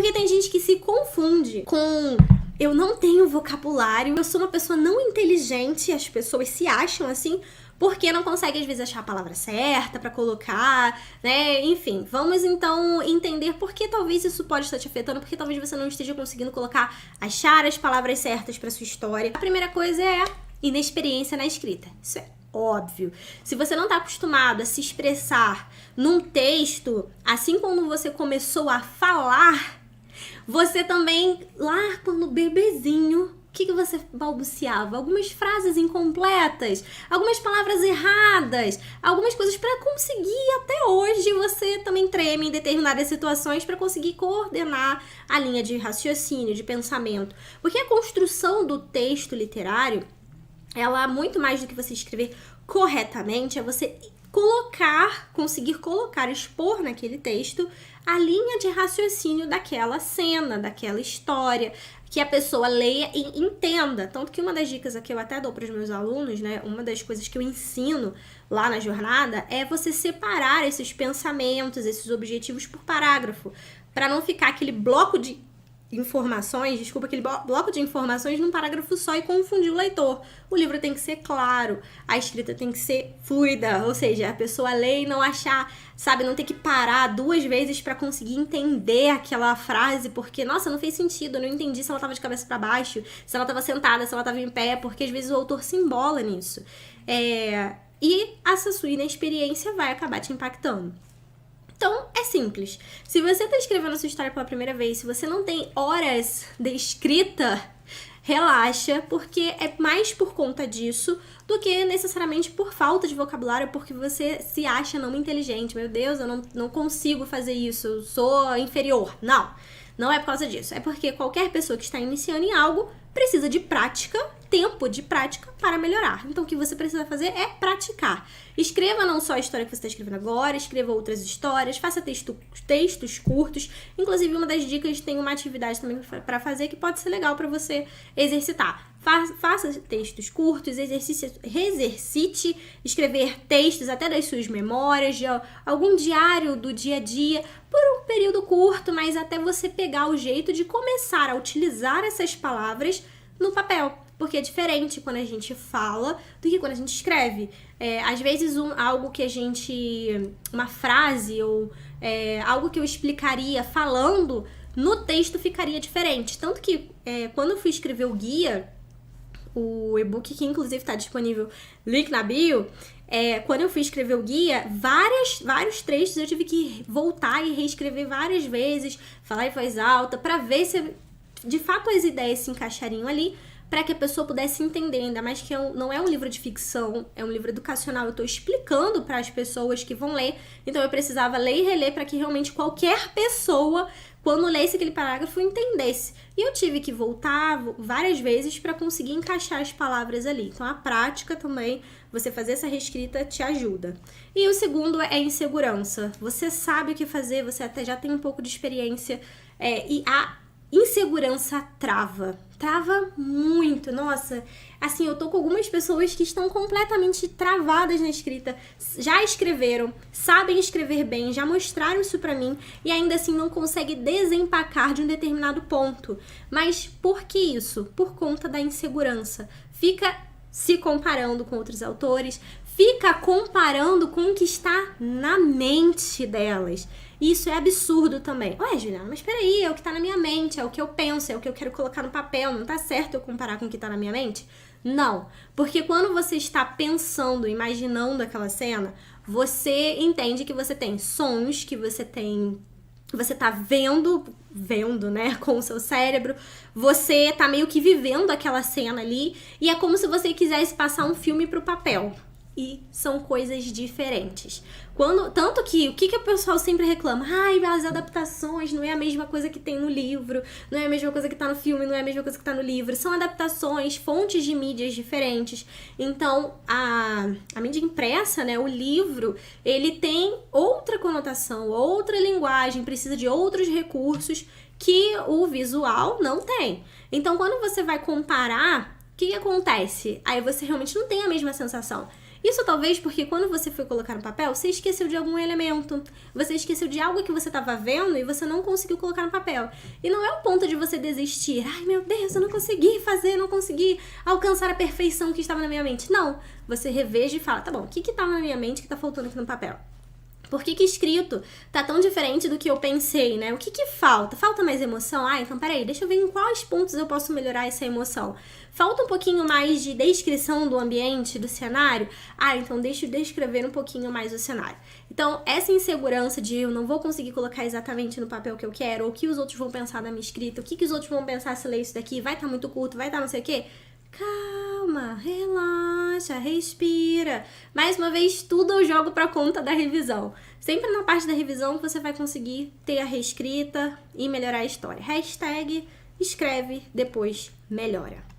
Porque tem gente que se confunde com eu não tenho vocabulário, eu sou uma pessoa não inteligente, as pessoas se acham assim, porque não conseguem às vezes achar a palavra certa pra colocar, né? Enfim, vamos então entender por que talvez isso pode estar te afetando, porque talvez você não esteja conseguindo achar as palavras certas pra sua história. A primeira coisa é a inexperiência na escrita. Isso é óbvio. Se você não tá acostumado a se expressar num texto, assim como você começou a falar, você também, lá quando bebezinho, o que você balbuciava? Algumas frases incompletas, algumas palavras erradas, algumas coisas para conseguir, até hoje, você também treme em determinadas situações para conseguir coordenar a linha de raciocínio, de pensamento. Porque a construção do texto literário, ela, muito mais do que você escrever corretamente, é você conseguir colocar, expor naquele texto a linha de raciocínio daquela cena, daquela história, que a pessoa leia e entenda. Tanto que uma das dicas que eu até dou para os meus alunos, né, uma das coisas que eu ensino lá na jornada é você separar esses pensamentos, esses objetivos por parágrafo, para não ficar aquele bloco de informações, aquele bloco de informações num parágrafo só e confundir o leitor. O livro tem que ser claro, a escrita tem que ser fluida, ou seja, a pessoa lê e não achar, sabe, não ter que parar 2 vezes para conseguir entender aquela frase, porque, nossa, não fez sentido, eu não entendi se ela tava de cabeça para baixo, se ela tava sentada, se ela tava em pé, porque às vezes o autor se embola nisso. E essa sua inexperiência vai acabar te impactando. Então, é simples. Se você está escrevendo a sua história pela primeira vez, se você não tem horas de escrita, relaxa, porque é mais por conta disso do que necessariamente por falta de vocabulário, porque você se acha não inteligente. Meu Deus, eu não consigo fazer isso, eu sou inferior. Não é por causa disso. É porque qualquer pessoa que está iniciando em algo precisa de prática, tempo de prática para melhorar. Então, o que você precisa fazer é praticar. Escreva não só a história que você está escrevendo agora, escreva outras histórias, faça textos curtos. Inclusive, uma das dicas, tem uma atividade também para fazer que pode ser legal para você exercitar. Faça textos curtos, exercite escrever textos até das suas memórias, de algum diário do dia a dia, por um período curto, mas até você pegar o jeito de começar a utilizar essas palavras no papel. Porque é diferente quando a gente fala do que quando a gente escreve. Às vezes algo que uma frase ou algo que eu explicaria falando, no texto ficaria diferente. Tanto que quando eu fui escrever o guia, o e-book que inclusive está disponível, link na bio, quando eu fui escrever o guia, vários trechos eu tive que voltar e reescrever várias vezes, falar em voz alta, para ver se de fato as ideias se encaixariam ali, para que a pessoa pudesse entender, ainda mais que não é um livro de ficção, é um livro educacional, eu estou explicando para as pessoas que vão ler, então eu precisava ler e reler para que realmente qualquer pessoa, quando lesse aquele parágrafo, entendesse. E eu tive que voltar várias vezes para conseguir encaixar as palavras ali. Então a prática também, você fazer essa reescrita te ajuda. E o segundo é a insegurança. Você sabe o que fazer, você até já tem um pouco de experiência, e a insegurança trava muito. Nossa, assim, eu tô com algumas pessoas que estão completamente travadas na escrita, já escreveram, sabem escrever bem, já mostraram isso pra mim e ainda assim não conseguem desempacar de um determinado ponto. Mas por que isso? Por conta da insegurança. Fica se comparando com outros autores, fica comparando com o que está na mente delas. Isso é absurdo também. Ué, Juliana, mas peraí, é o que tá na minha mente, é o que eu penso, é o que eu quero colocar no papel, não tá certo eu comparar com o que tá na minha mente? Não, porque quando você está pensando, imaginando aquela cena, você entende que você tem sons, que você tá vendo, né, com o seu cérebro, você tá meio que vivendo aquela cena ali, e é como se você quisesse passar um filme pro papel. E são coisas diferentes. Tanto que, o que o pessoal sempre reclama? Ai, as adaptações não é a mesma coisa que tem no livro, não é a mesma coisa que tá no filme, não é a mesma coisa que tá no livro. São adaptações, fontes de mídias diferentes. Então, a mídia impressa, né, o livro, ele tem outra conotação, outra linguagem, precisa de outros recursos que o visual não tem. Então, quando você vai comparar, o que acontece? Aí você realmente não tem a mesma sensação. Isso talvez porque quando você foi colocar no papel, você esqueceu de algum elemento. Você esqueceu de algo que você estava vendo e você não conseguiu colocar no papel. E não é o ponto de você desistir. Ai, meu Deus, eu não consegui fazer, não consegui alcançar a perfeição que estava na minha mente. Não. Você reveja e fala, tá bom, o que estava na minha mente que tá faltando aqui no papel? Por que escrito tá tão diferente do que eu pensei, né? O que falta? Falta mais emoção? Ah, então peraí, deixa eu ver em quais pontos eu posso melhorar essa emoção. Falta um pouquinho mais de descrição do ambiente, do cenário? Ah, então deixa eu descrever um pouquinho mais o cenário. Então, essa insegurança de eu não vou conseguir colocar exatamente no papel que eu quero, ou o que os outros vão pensar da minha escrita, o que os outros vão pensar se ler isso daqui, vai estar muito curto, vai estar não sei o quê. Calma, relaxa, respira. Mais uma vez, tudo eu jogo pra conta da revisão. Sempre na parte da revisão você vai conseguir ter a reescrita e melhorar a história. Hashtag escreve, depois melhora.